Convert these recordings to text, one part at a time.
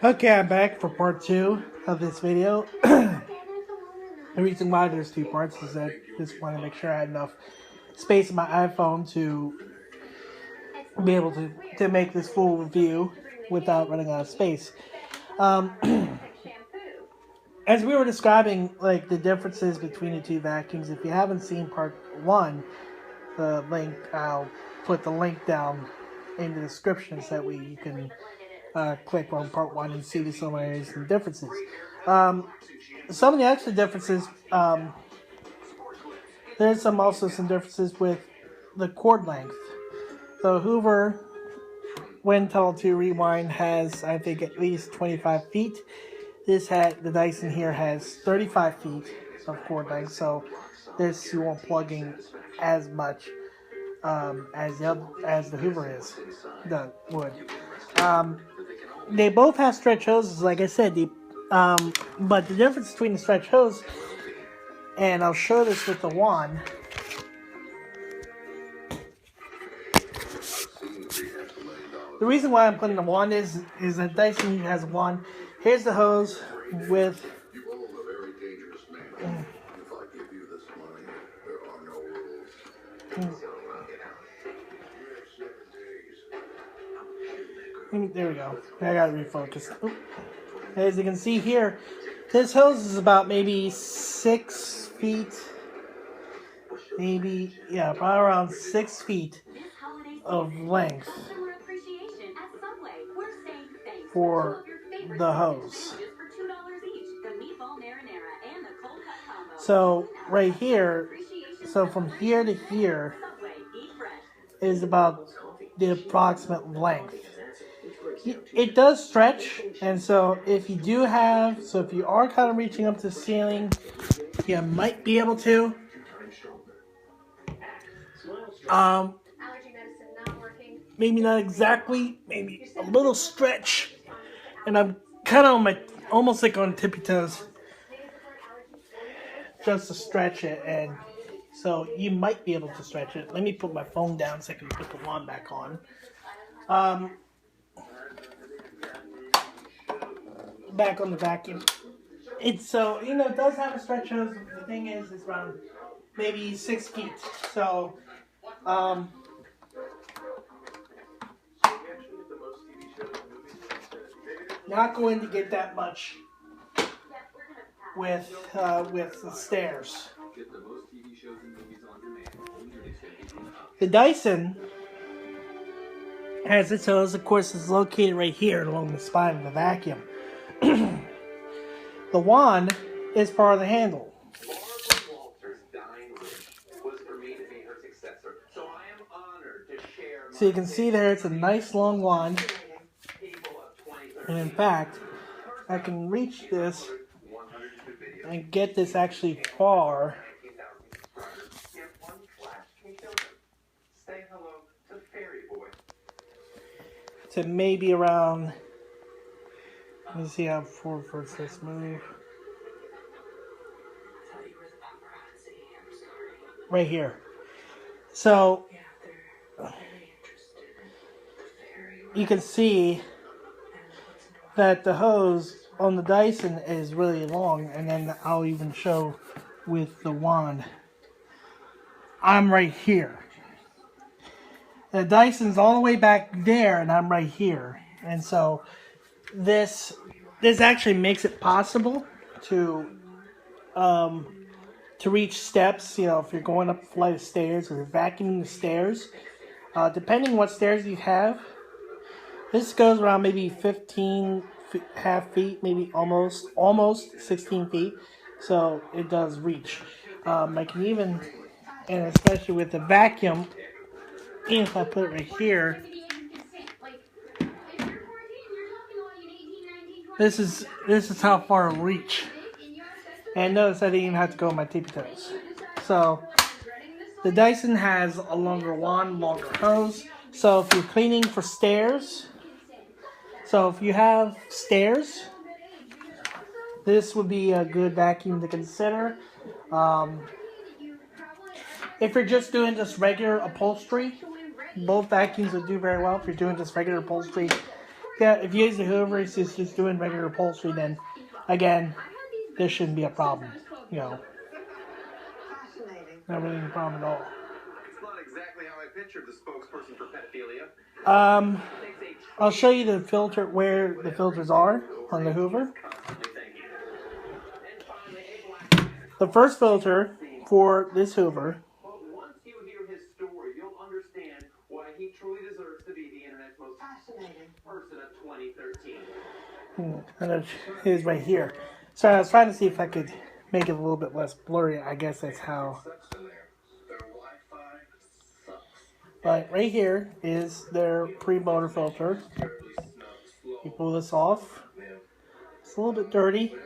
Okay, I'm back for part 2 of this video. The reason why there's 2 parts is that I just want to make sure I had enough space in my iPhone to be able to make this full review without running out of space. As we were describing like the differences between the 2 vacuums, if you haven't seen part 1, the link, I'll put the link down in the description so that way you can click on part 1 and see the similarities and differences. Some of the extra differences, there's also some differences with the cord length. The Hoover WindTunnel 2 Rewind has, I think, at least 25 feet. The Dyson here has 35 feet of cord length, so this you won't plug in as much as the Hoover would. They both have stretch hoses, like I said. But the difference between the stretch hose, and I'll show this with the wand. The reason why I'm putting the wand is that Dyson has a wand. Here's the hose with. There we go. I got to refocus. Oop. As you can see here, this hose is about maybe 6 feet, probably around 6 feet of length for the hose. So right here, so from here to here is about the approximate length. It does stretch, and so if you are kind of reaching up to the ceiling, you might be able to. Maybe not exactly, maybe a little stretch, and I'm kind of on almost like on tippy toes, just to stretch it, and so you might be able to stretch it. Let me put my phone down so I can put the wand back on. Back on the vacuum. It does have a stretch hose. The thing is, it's around maybe 6 feet. So, not going to get that much with the stairs. The Dyson has its hose. Of course, is located right here along the spine of the vacuum. The wand is part of the handle. So you can see there it's a nice long wand. And in fact, I can reach this and get this actually far. To maybe around. Let me see how forward this move. Right here. So you can see that the hose on the Dyson is really long, and then I'll even show with the wand. I'm right here. The Dyson's all the way back there, and I'm right here. And so this actually makes it possible to reach steps. If you're going up a flight of stairs or you're vacuuming the stairs, depending what stairs you have, this goes around maybe 15 half feet, maybe almost 16 feet. So it does reach. I can even, and especially with the vacuum, even if I put it right here. This is how far it'll reach. And notice I didn't even have to go on my tippy toes. So the Dyson has a longer wand, longer hose. So if you're cleaning for stairs, so if you have stairs, this would be a good vacuum to consider. If you're just doing regular upholstery, both vacuums would do very well. If you're doing just regular upholstery, Yeah, if you use the Hoover, it's just doing regular upholstery, then again, this shouldn't be a problem. You know, not really a problem at all. It's not exactly how I pictured the spokesperson for pedophilia. I'll show you the filter where the filters are on the Hoover. The first filter for this Hoover. Once you hear his story, you'll understand why he truly deserves to be the internet's most fascinating person of 2013. And it is right here. So I was trying to see if I could make it a little bit less blurry. I guess that's how. But right here is their pre-motor filter. You pull this off. It's a little bit dirty.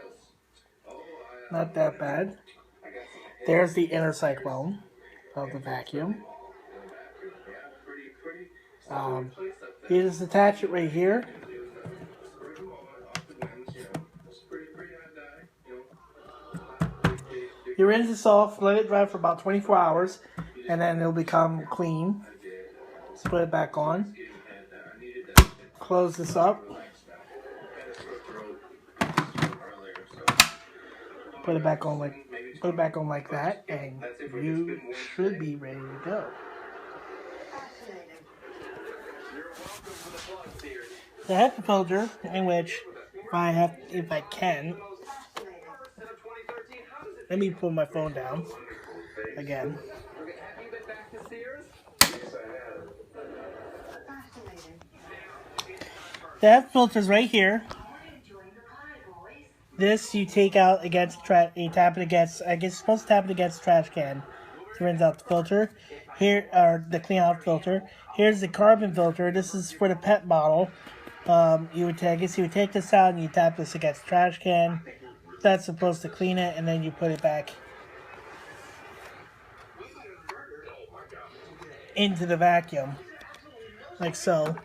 Not that bad. There's the inner cyclone of the vacuum. You just attach it right here. You rinse this off, let it dry for about 24 hours, and then it'll become clean. Let's put it back on. Close this up. Put it back on like that, and you should be ready to go. The HEPA filter, in which if I can, let me pull my phone down again. The HEPA filter is right here. This you take out against you tap it against. I guess you're supposed to tap it against the trash can to rinse out the filter. Here are the clean out filter. Here's the carbon filter. This is for the pet bottle. You would take this out and you tap this against the trash can. That's supposed to clean it, and then you put it back into the vacuum, like so.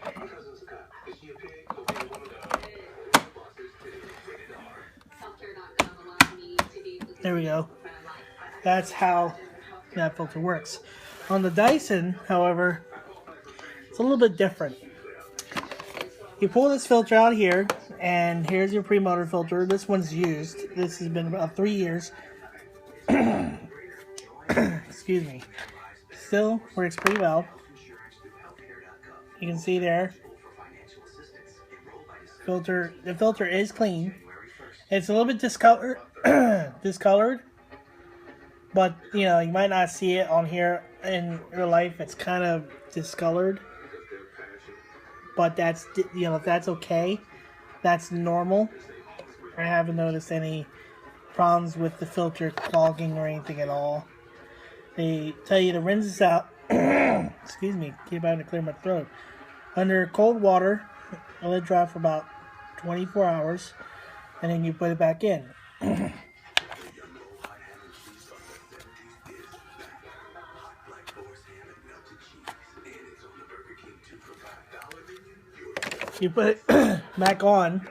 There we go. That's how that filter works. On the Dyson, however, it's a little bit different. You pull this filter out here, and here's your pre-motor filter. This one's used. This has been about 3 years. Excuse me. Still works pretty well. You can see there. The filter is clean. It's a little bit discolored, but you know, you might not see it on here in real life. It's kind of discolored, but that's okay. That's normal. I haven't noticed any problems with the filter clogging or anything at all. They tell you to rinse this out. Excuse me, keep having to clear my throat. Under cold water, let it dry for about 24 hours, and then you put it back in. You put it back on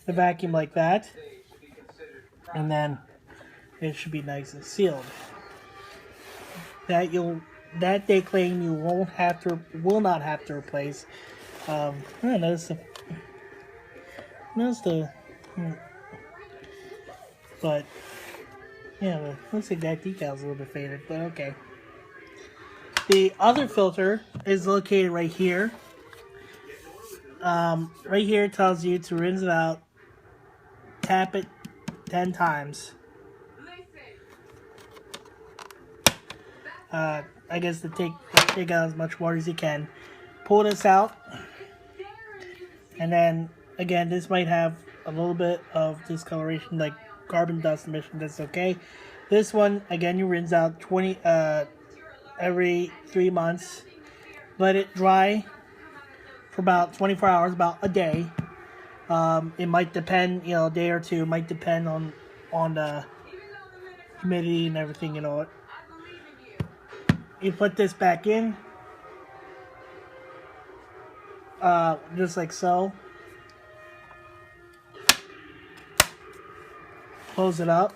the vacuum like that, and then it should be nice and sealed. That they claim you will not have to replace. I don't notice but yeah, looks like that decal's a little bit faded, but okay. The other filter is located right here. Right here it tells you to rinse it out, tap it 10 times. I guess to take out as much water as you can. Pull this out, and then again, this might have a little bit of discoloration, like carbon dust emission. That's okay. This one, again, you rinse out every 3 months. Let it dry for about 24 hours, about a day. It might depend, a day or two. It might depend on the humidity and everything, You put this back in, just like so. Close it up,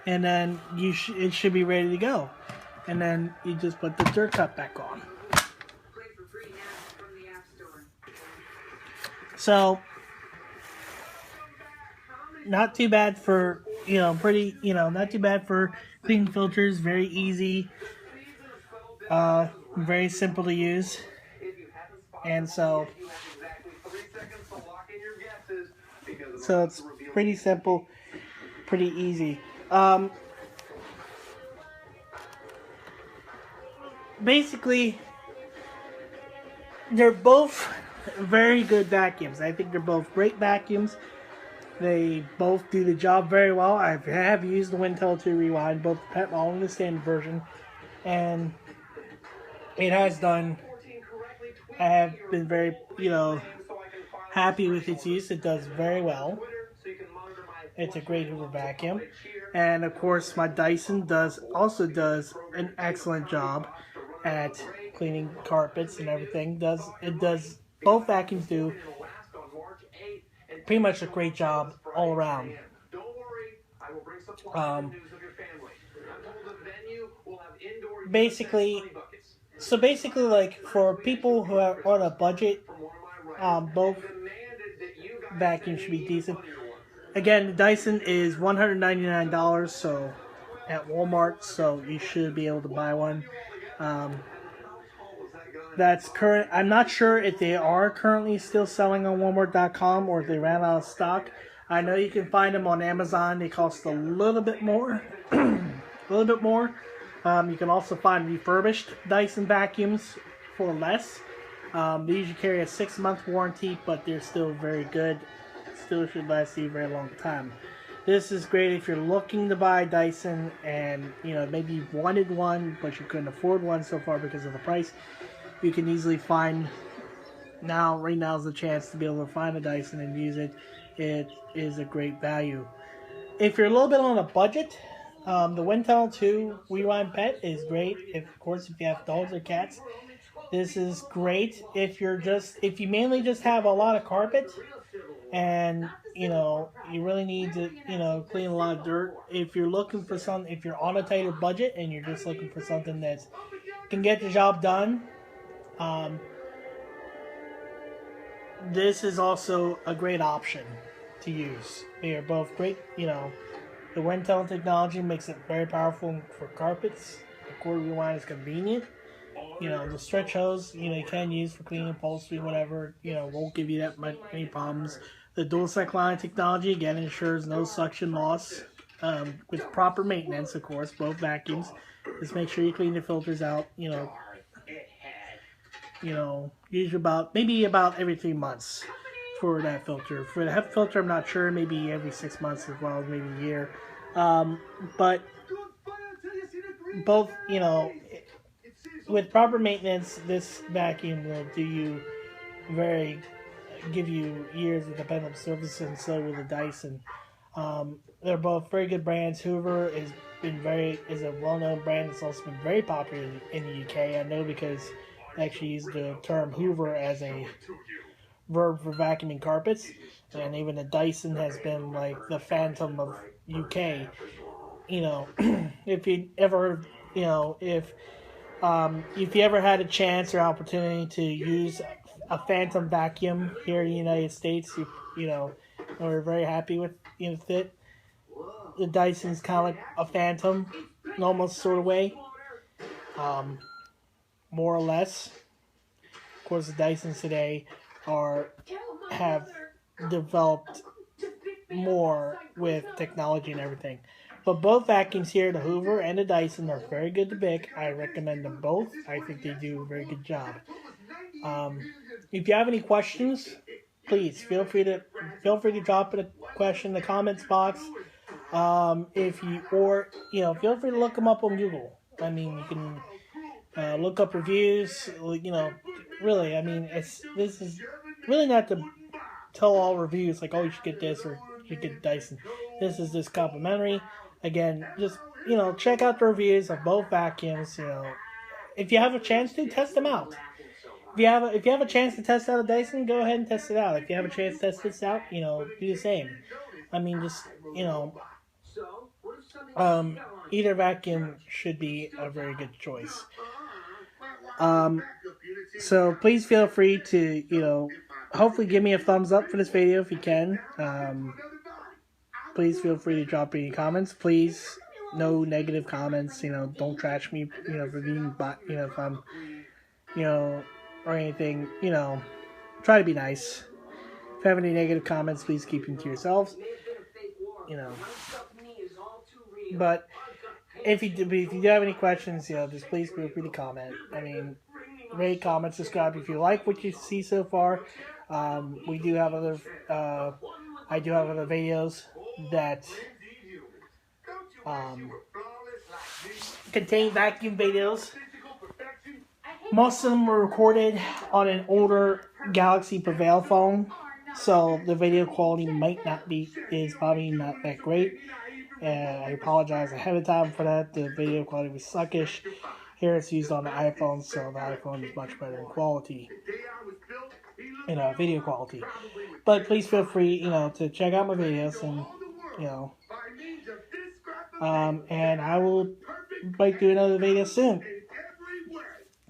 and then it should be ready to go. and then you just put the dirt cup back on. So, not too bad for, not too bad for cleaning filters. Very easy, very simple to use, and so it's pretty simple, pretty easy. Basically, they're both very good vacuums. I think they're both great vacuums. They both do the job very well. I have used the WindTunnel 2 Rewind, both pet all in the standard version, and it has done. I have been very, happy with its use. It does very well. It's a great Hoover vacuum, and of course, my Dyson also does an excellent job at cleaning carpets and everything. Both vacuums do pretty much a great job all around. Basically, like for people who are on a budget, both vacuums should be decent. Again, the Dyson is $199, so at Walmart, so you should be able to buy one. That's current. I'm not sure if they are currently still selling on Walmart.com or if they ran out of stock. I know you can find them on Amazon. They cost a little bit more. You can also find refurbished Dyson vacuums for less. They usually carry a 6-month warranty, but they're still very good. Still should last you a very long time. This is great if you're looking to buy a Dyson and maybe you wanted one but you couldn't afford one so far because of the price. You can easily find right now is the chance to be able to find a Dyson and use it. It is a great value. If you're a little bit on a budget, the WindTunnel 2 Rewind Pet is great. If you have dogs or cats, this is great. If you mainly just have a lot of carpet and you really need to clean a lot of dirt. If you're looking for if you're on a tighter budget and you're just looking for something that can get the job done, this is also a great option to use. They are both great. The WindTunnel technology makes it very powerful for carpets. The cord rewind is convenient. The stretch hose, you can use for cleaning upholstery, whatever, won't give you that many problems. The dual cyclone technology, again, ensures no suction loss, with proper maintenance, of course, both vacuums. Just make sure you clean the filters out, usually about every 3 months for that filter. For the HEP filter, I'm not sure, maybe every 6 months as well as maybe a year. But both, with proper maintenance, this vacuum will give you years of dependable service, and so will the Dyson. They're both very good brands. Hoover is a well-known brand. It's also been very popular in the UK. I know because I actually use the term Hoover as a verb for vacuuming carpets, and even the Dyson has been like the phantom of UK. If you ever, if you ever had a chance or opportunity to use a phantom vacuum here in the United States, we're very happy with it. The Dyson's kind of like a phantom, in almost sort of way, more or less. Of course, the Dysons today have developed more with technology and everything. But both vacuums here, the Hoover and the Dyson, are very good to pick. I recommend them both. I think they do a very good job. If you have any questions, please feel free to drop a question in the comments box. Feel free to look them up on Google. I mean, you can look up reviews. Really, I mean, this is really not to tell all reviews like, oh, you should get this or you should get Dyson. This is just complimentary. Again, just check out the reviews of both vacuums. If you have a chance to test them out. If you have a chance to test out a Dyson, go ahead and test it out. If you have a chance to test this out, do the same. I mean, just Either vacuum should be a very good choice. So please feel free to, hopefully give me a thumbs up for this video if you can. Please feel free to drop any comments. Please, no negative comments. Don't trash me. For being, if I'm, or anything. Try to be nice. If you have any negative comments, please keep them to yourselves. But if you do have any questions, just please feel free to comment. Rate, comment, subscribe if you like what you see so far. We do have other. I do have other videos that contain vacuum videos. Most of them were recorded on an older Galaxy Prevail phone, so the video quality is probably not that great. I apologize ahead of time for that. The video quality was suckish. Here it's used on the iPhone, so the iPhone is much better in quality, video quality. But please feel free, to check out my videos, and I will do another video soon,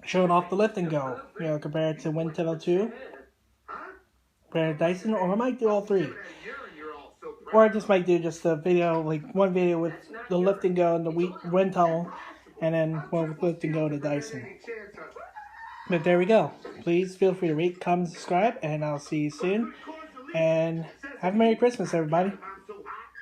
showing off the lift and go, compared to WindTunnel 2, compared to Dyson, or I might do all three. Or I just might do just a video, one video with the lift and go and the WindTunnel, and then one with lift and go to Dyson. But there we go. Please feel free to rate, comment, subscribe, and I'll see you soon. And have a Merry Christmas, everybody.